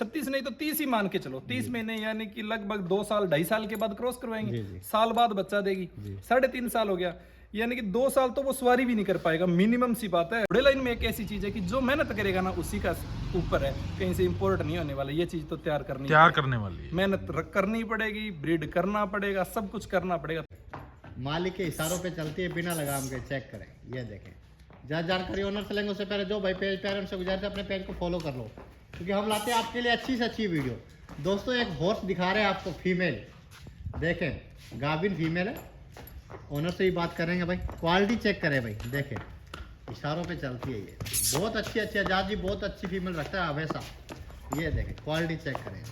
36 नहीं तो 30 ही मान के चलो, 30 महीने यानी कि लगभग 2 साल 2.5 साल के बाद क्रॉस करवाएंगे, साल बाद बच्चा देगी, 3.5 साल हो गया, यानी कि 2 साल तो वो सवारी भी नहीं कर पाएगा, मिनिमम सी बात है। घोड़े लाइन में एक ऐसी चीज है कि जो मेहनत करेगा ना उसी का ऊपर है, कहीं से इंपोर्ट नहीं होने वाला। ये चीज तो तैयार करने वाली है, मेहनत करनी पड़ेगी, ब्रीड करना पड़ेगा, सब कुछ करना पड़ेगा। मालिक के इशारों पे चलती है, बिना लगाम के। चेक करें, ये देखें। जहाँ जानकारी ओनर से लेंगे उससे पहले जो भाई पेज पे आ रहे हैं उनसे गुजारिश है अपने पेज को फॉलो कर लो, क्योंकि हम लाते हैं आपके लिए अच्छी से अच्छी वीडियो। दोस्तों एक हॉर्स दिखा रहे हैं आपको, फीमेल देखें, गाभिन फीमेल है। ओनर से ही बात करेंगे भाई, क्वालिटी चेक करें भाई, देखें इशारों पे चलती है ये, बहुत अच्छी आजाद जी, बहुत अच्छी फीमेल रखता है हमेशा। ये देखें क्वालिटी चेक करें।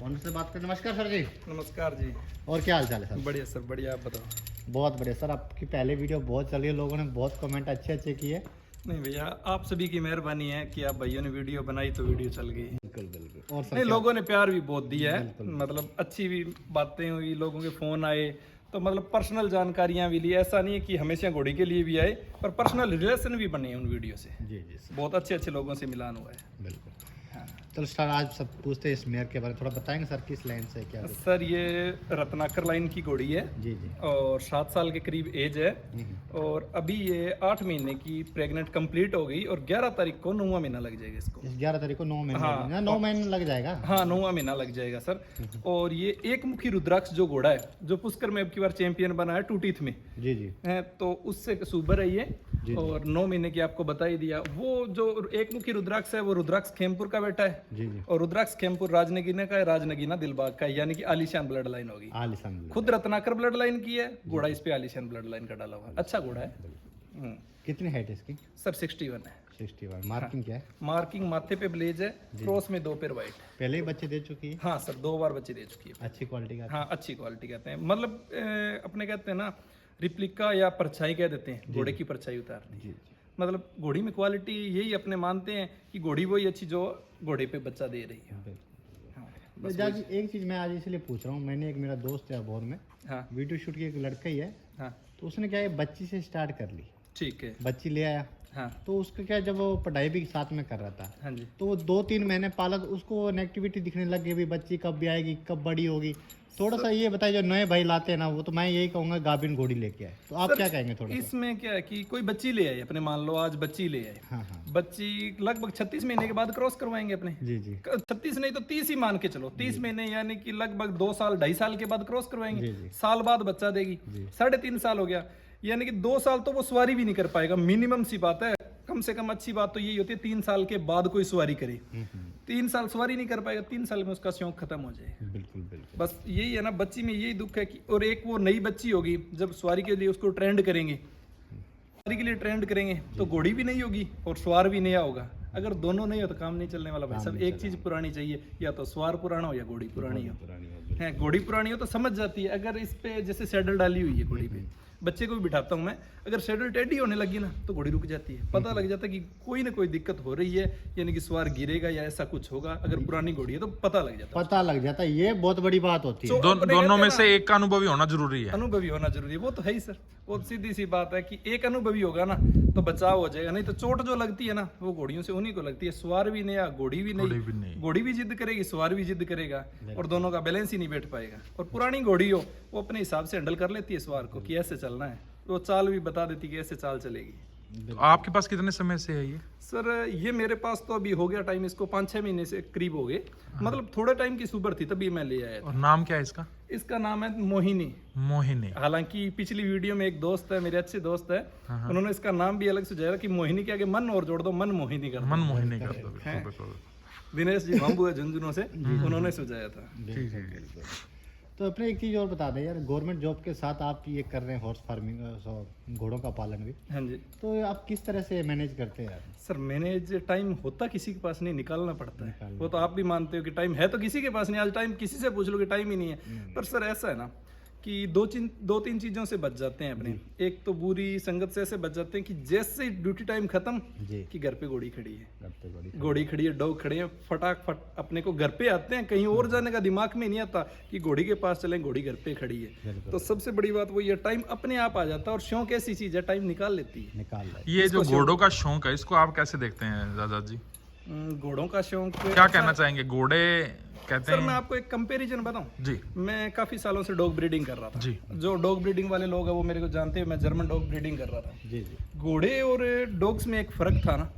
ओनर से बात करें। नमस्कार सर जी। नमस्कार जी। और क्या हाल चाल है सर? बढ़िया सर, बढ़िया, आप बताओ। बहुत बढ़िया सर, आपकी पहले वीडियो बहुत चली है, लोगों ने बहुत कमेंट अच्छे अच्छे किए। नहीं भैया, आप सभी की मेहरबानी है कि आप भाइयों ने वीडियो बनाई तो वीडियो चल गई। बिल्कुल बिल्कुल। और नहीं, लोगों ने प्यार भी बहुत दिया है, मतलब अच्छी भी बातें हुई, लोगों के फोन आए, तो मतलब पर्सनल जानकारियां भी ली। ऐसा नहीं है कि हमेशा घोड़ी के लिए भी आए, पर पर्सनल रिलेशन भी बने हैं उन वीडियो से। जी जी सर। बहुत अच्छे अच्छे लोगों से मिलान हुआ है। बिल्कुल। चलो सर, आज सब पूछते हैं इस मेयर के बारे में, थोड़ा बताएंगे सर किस लाइन से क्या? सर ये रत्नाकर लाइन की घोड़ी है जी जी। और 7 साल के करीब एज है, और अभी ये 8 महीने की प्रेग्नेंट कंप्लीट हो गई और 11 तारीख को 9वां महीना लग जाएगा इसको। 11 तारीख को 9 महीने। हाँ, 9 महीने लग जाएगा। हाँ, 9वां महीना लग जाएगा सर। और ये एक मुखी रुद्राक्ष जो घोड़ा है, जो पुष्कर में अब की बार चैंपियन बना है 2 टीथ में जी जी है, तो उससे सुबर है ये। और 9 महीने की आपको बता ही दिया। वो जो एक मुखी रुद्राक्ष है वो रुद्राक्ष खेमपुर का बेटा है। जी जी। और रुद्राक्ष खेमपुर राजनगीना का है, राजनगीना दिलबाग का है, यानी कि आलीशान ब्लड लाइन होगी। आलीशान खुद रत्नाकर ब्लड लाइन की है, घोड़ा इस पे आलीशान ब्लड लाइन का डाला हुआ है। अच्छा घोड़ा है। कितनी हाइट है इसकी? सर 61 है। 61। मार्किंग क्या है? मार्किंग माथे पे ब्लेज है, क्रॉस में 2 पैर वाइट है। पहले ही बच्चे दे चुकी है? हाँ सर, 2 बार बच्चे दे चुकी है। अच्छी क्वालिटी का? हाँ, अच्छी क्वालिटी कहते हैं, मतलब अपने कहते हैं ना रिप्लिका या परछाई कह देते हैं, घोड़े की परछाई उतारनी है। मतलब घोड़ी में क्वालिटी यही अपने मानते हैं कि घोड़ी वही अच्छी जो घोड़े पे बच्चा दे रही है। जाजी एक चीज़ मैं आज इसलिए पूछ रहा हूँ, मैंने एक मेरा दोस्त है अबोर में, हाँ, वीडियो शूट की, एक लड़का ही है। हाँ, तो उसने क्या है, बच्ची से स्टार्ट कर ली। ठीक है। बच्ची ले आया। हाँ, तो उसका क्या, जब वो पढ़ाई भी साथ में कर रहा था, हाँ जी, तो वो 2-3 महीने पाला तो उसको नेगेटिविटी दिखने लग गई, भी बच्ची कब भी आएगी, कब बड़ी होगी। थोड़ा सा ये बताइए, जो नए भाई लाते हैं ना, वो तो मैं यही कहूँगा गाभिन घोड़ी लेके आए, तो आप क्या कहेंगे थोड़ा? इसमें क्या है कि कोई बच्ची ले आई अपने, मान लो आज बच्ची ले आए, हाँ हाँ। बच्ची लगभग 36 महीने के बाद क्रॉस करवाएंगे अपने। जी जी। 36 नहीं तो 30 ही मान के चलो, 30 महीने यानी कि लगभग 2 साल 2.5 साल के बाद क्रॉस करवाएंगे, साल बाद बच्चा देगी, 3.5 साल हो गया, यानी कि 2 साल तो वो सवारी भी नहीं कर पाएगा, मिनिमम सी बात है। कम से कम अच्छी बात तो यही होती है 3 साल के बाद कोई सवारी करे। 3 साल सवारी नहीं कर पाएगा, 3 साल में उसका शौक खत्म हो जाएगा। बिल्कुल बिल्कुल। बस यही है ना, बच्ची में यही दुख है कि, और एक वो नई बच्ची होगी, जब सवारी के लिए उसको ट्रेंड करेंगे, सवारी के लिए ट्रेंड करेंगे तो घोड़ी भी नहीं होगी और सवार भी नया होगा। अगर दोनों नहीं हो तो काम नहीं चलने वाला भाई साहब। एक चीज पुरानी चाहिए, या तो सवार पुराना हो या घोड़ी पुरानी हो। है, घोड़ी पुरानी हो तो समझ जाती है। अगर इस पे जैसे सैडल डाली हुई है घोड़ी पे, बच्चे को भी बिठाता हूँ मैं, अगर सैडल टेढ़ी होने लगी ना तो घोड़ी रुक जाती है, पता लग जाता है कि कोई ना कोई दिक्कत हो रही है, यानी कि सवार गिरेगा या ऐसा कुछ होगा। अगर पुरानी घोड़ी है तो पता लग जाता है। ये बहुत बड़ी बात होती है। दोनों में से एक का अनुभवी होना जरूरी है। अनुभवी होना जरूरी है, वो तो है ही सर। वो सीधी सी बात है कि एक अनुभवी होगा ना तो बचाव हो जाएगा, नहीं तो चोट जो लगती है ना वो घोड़ियों से उन्हीं को लगती है। सवार भी नया, घोड़ी भी नहीं, घोड़ी भी जिद करेगी, सवार भी जिद करेगा, और दोनों का बैलेंस ही नहीं बैठ पाएगा। और पुरानी घोड़ी हो वो अपने हिसाब से हैंडल कर लेती है सवार को कि ऐसे चलना है, वो चाल भी बता देती कि ऐसे चाल चलेगी। तो आपके पास कितने समय से है ये? सर ये मेरे पास तो अभी हो गया टाइम, इसको 5-6 महीने से करीब हो गए। मतलब थोड़े टाइम की सुपर थी तभी मैं ले आया था। और नाम क्या है इसका? इसका नाम है मोहिनी। मोहिनी। हालांकि पिछली वीडियो में एक दोस्त है, मेरे अच्छे दोस्त है, उन्होंने इसका नाम भी अलग सुझाया कि मोहिनी के आगे मन और जोड़ दो, मन मोहिनी कर दो। मन मोहिनी कर दो, बिल्कुल। दिनेश जी बाम्बू है झुंझुनू से, उन्होंने सुझाया था। ठीक है। तो अपने एक चीज़ और बता दें यार, गवर्नमेंट जॉब के साथ आप ये कर रहे हैं हॉर्स फार्मिंग, घोड़ों का पालन भी, हाँ जी। तो आप किस तरह से मैनेज करते हैं यार? सर मैनेज टाइम होता किसी के पास नहीं, निकालना पड़ता है। वो तो आप भी मानते हो कि टाइम है तो किसी के पास नहीं। आज टाइम किसी से पूछ लो कि टाइम ही नहीं है। पर सर ऐसा है ना कि 2-3 चीज़ों से बच जाते हैं अपने। एक तो बुरी संगत से ऐसे बच जाते हैं कि जैसे ड्यूटी टाइम खत्म कि घर पे घोड़ी खड़ी है, घोड़ी खड़ी है, डॉग खड़े हैं, फटाफट अपने को घर पे आते हैं। कहीं और जाने का दिमाग में नहीं आता कि घोड़ी के पास चलें, घोड़ी घर पे खड़ी है। तो सबसे बड़ी बात वो ये, टाइम अपने आप आ जाता है। और शौक ऐसी चीज़ है, टाइम निकाल लेती है। ये जो घोड़ों का शौक है, इसको आप कैसे देखते हैं दादा जी? घोड़ों का शौक क्या कहना चाहेंगे? घोड़े कहते सर मैं हैं आपको एक कंपैरिजन बताऊं। जी मैं काफी सालों से डॉग ब्रीडिंग कर रहा था। जी जो डॉग ब्रीडिंग वाले लोग हैं वो मेरे को जानते हैं, मैं जर्मन डॉग ब्रीडिंग कर रहा था। जी जी घोड़े और डॉग्स में एक फर्क था ना।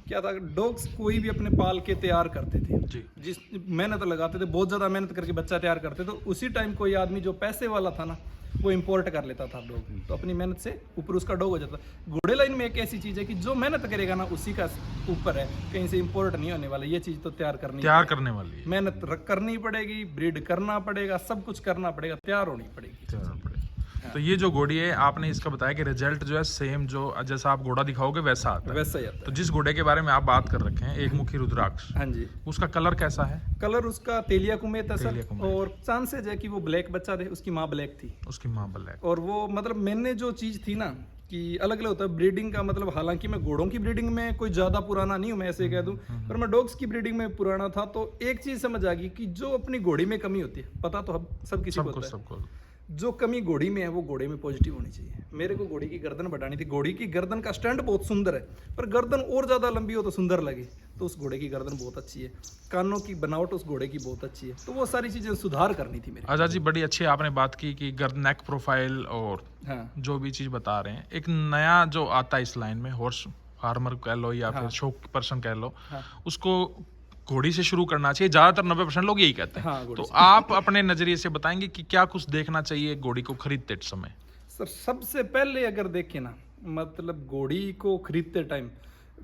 क्या था, डॉग्स कोई भी अपने पाल के तैयार करते थे, जी जिस मेहनत लगाते थे, बहुत ज्यादा मेहनत करके बच्चा तैयार करते थे। उसी टाइम कोई आदमी जो पैसे वाला था ना, वो इंपोर्ट कर लेता था डॉग, तो अपनी मेहनत से ऊपर उसका डॉग हो जाता। घोड़े लाइन में एक ऐसी चीज है कि जो मेहनत करेगा ना उसी का ऊपर है, कहीं से इंपोर्ट नहीं होने वाला। ये चीज तो तैयार करनी करने वाली है, मेहनत करनी पड़ेगी, ब्रीड करना पड़ेगा, सब कुछ करना पड़ेगा, तैयार होनी पड़ेगी। तैयार पड़े। तो ये जो घोड़ी है आपने इसका बताया कि रिजल्ट जो है सेम जो जैसा आप घोड़ा दिखाओगे वैसा आता है। वैसा ही आता तो जिस घोड़े के बारे में आप बात कर रखे हैं, एक मुखी रुद्राक्ष, है। हाँ जी, उसका कलर कैसा है? कलर उसका तेलिया कुमेत है तेलिया सर, कुमेत। और चांसेज है कि वो ब्लैक बच्चा थे, उसकी माँ ब्लैक थी। उसकी माँ ब्लैक। और वो मतलब मैंने जो चीज थी ना कि अलग अलग होता है ब्रीडिंग का, मतलब हालांकि मैं घोड़ों की ब्रीडिंग में कोई ज्यादा पुराना नहीं हूं, मैं ऐसे कह दूं, पर मैं डॉग्स की ब्रीडिंग में पुराना था। तो एक चीज समझ आ गई कि जो अपनी घोड़ी में कमी होती है, पता तो सब किसी को सबको होता है, सबको जो कमी घोड़ी में है वो घोड़े में पॉजिटिव होनी चाहिए। मेरे को घोड़ी की गर्दन बढ़ानी थी। घोड़ी की गर्दन का स्टैंड बहुत सुंदर है, पर गर्दन और ज्यादा लंबी हो तो सुंदर लगे, तो उस घोड़े की गर्दन बहुत अच्छी है। कानों की बनावट उस घोड़े की बहुत अच्छी है, तो वो सारी चीजें सुधार करनी थी मेरे। आजाद जी बड़ी अच्छी आपने बात की कि गर्द नेक प्रोफाइल और हाँ जो भी चीज बता रहे हैं, एक नया जो आता है इस लाइन में, हॉर्स फार्मर कह लो या फिर शौक पर्सन कह लो, हाँ। उसको घोड़ी से शुरू करना चाहिए। ज्यादातर 90% लोग यही कहते हैं। हाँ, घोड़ी तो आप अपने नजरिए से बताएंगे कि क्या कुछ देखना चाहिए घोड़ी को खरीदते समय? सर सबसे पहले अगर देखें ना, मतलब घोड़ी को खरीदते टाइम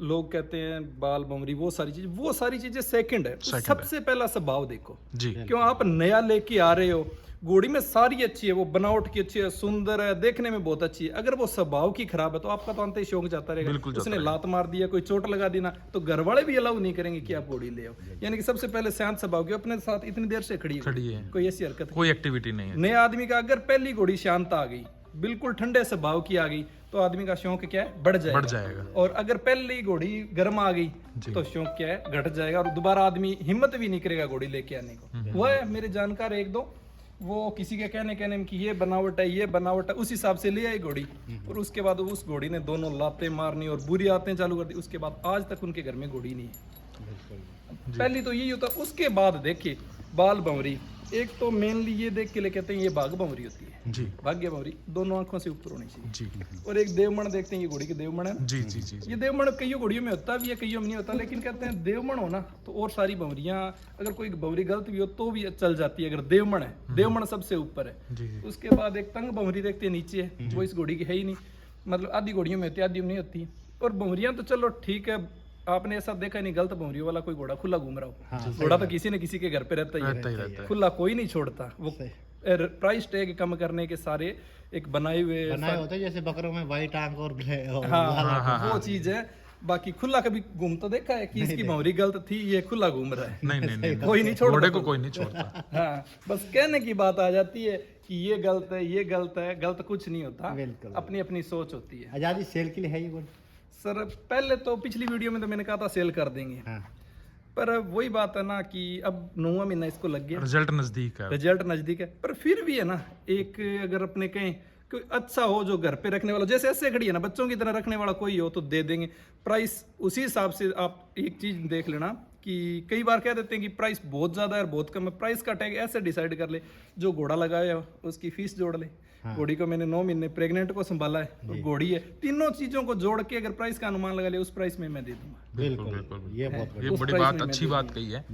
लोग कहते हैं बाल बमरी, वो सारी चीजें सेकंड है। सबसे पहला स्वभाव देखो जी। क्यों आप नया लेके आ रहे हो, घोड़ी में सारी अच्छी है, वो बनावट की अच्छी है, सुंदर है, देखने में बहुत अच्छी है, अगर वो स्वभाव की खराब है तो आपका तो अंत ही शौक जाता रहेगा। बिल्कुल जाता उसने लात मार दिया, कोई चोट लगा दी ना, तो घर वाले भी अलाउ नहीं करेंगे कि आप घोड़ी ले आओ। यानी कि सबसे पहले शांत स्वभाव की, अपने साथ इतनी देर से खड़ी है, कोई ऐसी हरकत, कोई एक्टिविटी नहीं है। नए आदमी का अगर पहली घोड़ी शांत आ गई, बिल्कुल ठंडे स्वभाव की आ गई, तो आदमी का शौक क्या है, बढ़ जाएगा। और अगर पहली घोड़ी गर्म आ गई तो शौक क्या है, घट जाएगा, और दोबारा आदमी हिम्मत भी नहीं करेगा घोड़ी लेके आने को। वह है मेरे जानकार एक दो, वो किसी के कहने में कि ये बनावट है, उस हिसाब से ले आई घोड़ी, और उसके बाद उस घोड़ी ने दोनों लातें मारनी और बुरी आदतें चालू कर दी। उसके बाद आज तक उनके घर में घोड़ी नहीं है। पहली तो यही होता। उसके बाद देखिए बाल बंवरी, एक तो मेनली ये देख के ले कहते हैं ये भाग बंवरी होती है जी, भाग्य बंवरी, दोनों आंखों से ऊपर होनी चाहिए जी। और एक देवमण देखते हैं, ये घोड़ी के देवमण है। जी जी जी, ये देवमण कई घोड़ियों में होता भी है, कईयों में नहीं होता, लेकिन कहते हैं देवमण हो ना तो और सारी बंवरियां, अगर कोई बंवरी गलत भी हो तो भी चल जाती है, अगर देवमण है। देवमण सबसे ऊपर है। जी। उसके बाद एक तंग बंवरी देखते हैं नीचे है, वो इस घोड़ी की है ही नहीं, मतलब आधी घोड़ियों में होती है, आधी में नहीं होती। और बंवरियां तो चलो ठीक है, आपने ऐसा देखा नहीं गलत बंवरियों वाला कोई घोड़ा खुला घूम रहा हो। घोड़ा तो किसी न किसी के घर पे रहता ही है, खुला कोई नहीं छोड़ता। वो प्राइस टैग कम करने के सारे एक बनाए होते हैं, जैसे बकरों में व्हाइट आंख और वो चीज है। बाकी खुला कभी घूमता देखा है कि इसकी बंवरी गलत थी, ये खुला घूम रहा है? नहीं, कोई नहीं छोड़ता, घोड़े को कोई नहीं छोड़ता। हाँ, बस कहने की बात आ जाती है कि ये गलत है, ये गलत है। गलत कुछ नहीं होता, अपनी अपनी सोच होती है। आजादी सेल के लिए है ये घोड़ी? सर पहले तो पिछली वीडियो में तो मैंने कहा था सेल कर देंगे, पर वही बात है ना कि अब 9वां महीना इसको लग गया, रिजल्ट नजदीक है, पर फिर भी है ना, एक अगर अपने कहें कोई अच्छा हो जो घर पे रखने वाला, जैसे ऐसे खड़ी है ना, बच्चों की तरह रखने वाला कोई हो तो दे देंगे। प्राइस उसी हिसाब से आप एक चीज देख लेना कि कई बार कह देते हैं कि प्राइस बहुत ज्यादा है और बहुत कम है। प्राइस का टैग ऐसे डिसाइड कर ले, जो घोड़ा लगाया उसकी फीस जोड़ ले। घोड़ी को मैंने 9 महीने प्रेग्नेंट को संभाला है, तो घोड़ी है, तीनों चीजों को जोड़ के अगर प्राइस का अनुमान लगा ले, उस प्राइस में मैं दे दूंगा। बिल्कुल, ये बड़ी बात, अच्छी बात कही है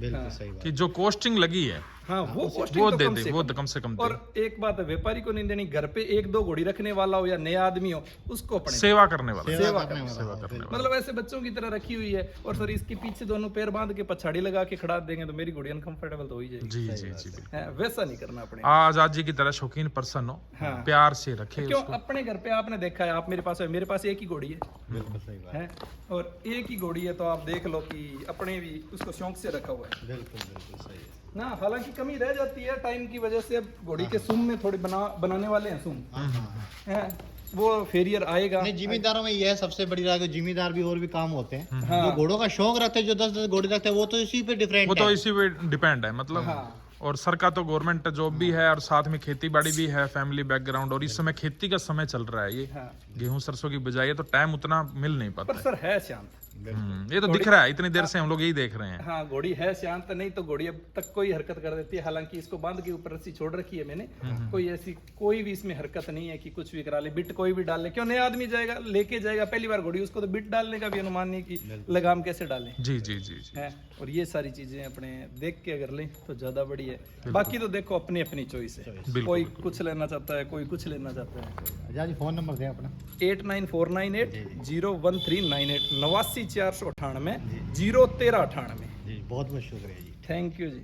कि जो कॉस्टिंग लगी है हाँ वो दे दे, वो कम से कम। और एक बात है, व्यापारी को नहीं देनी, घर पे 1-2 घोड़ी रखने वाला हो या नया आदमी हो, उसको अपने सेवा करने वाला, मतलब ऐसे बच्चों की तरह रखी हुई है। और सर इसके पीछे दोनों पैर बांध के पछाड़ी लगा के खड़ा देंगे तो मेरी घोड़ी अनकंफर्टेबल तो हो ही जाएगी। जी, वैसा नहीं करना अपने। आजाद जी की तरह शौकीन पर्सन हो, प्यार से रखे। क्यों अपने घर पे आपने देखा है, आप मेरे पास है, मेरे पास एक ही घोड़ी है, और एक ही घोड़ी है, तो आप देख लो कि अपने भी उसको शौक से रखा हुआ है। बिल्कुल सही है ना, हालांकि कमी रह जाती है टाइम की वजह से। अब घोड़ी के सूम में थोड़ी बनाने वाले हैं सूम, वो फेरियर आएगा। नहीं, जिम्मेदारों में यह है सबसे बड़ी बात, जिम्मेदार भी और भी काम होते हैं। जो घोड़ों का शौक रखते हैं, जो 10-10 घोड़े रखते हैं, वो तो इसी पे डिफरेंट, वो तो इसी पे डिपेंड है, मतलब। और सर का तो गवर्नमेंट जॉब भी है और साथ में खेती बाड़ी भी है, फैमिली बैकग्राउंड, और इस समय खेती का समय चल रहा है, ये गेहूं सरसों की बिजाई है, तो टाइम उतना मिल नहीं पाता। पर सर है शांत, ये तो दिख रहा है, इतनी देर से हम लोग यही देख रहे हैं। हाँ घोड़ी है शांत, नहीं तो घोड़ी अब तक कोई हरकत कर देती है। हालांकि इसको बांध के ऊपर रस्सी छोड़ रखी है मैंने, कोई ऐसी कोई भी इसमें हरकत नहीं है कि कुछ भी करा ले, बिट कोई भी डाल ले। क्यों नया आदमी जाएगा लेके जाएगा पहली बार घोड़ी, उसको तो बिट डालने का भी अनुमान नहीं कि लगाम कैसे डालें जी जी जी जी। है। और ये सारी चीजें अपने देख के अगर लें तो ज्यादा बढ़िया है। बाकी तो देखो अपनी अपनी चॉइस है, कोई कुछ लेना चाहता है, कोई कुछ लेना चाहता है। अजय जी फ़ोन नंबर दें अपना। 89498 01398 89 498 01398। जी बहुत बहुत शुक्रिया जी। Thank you ji.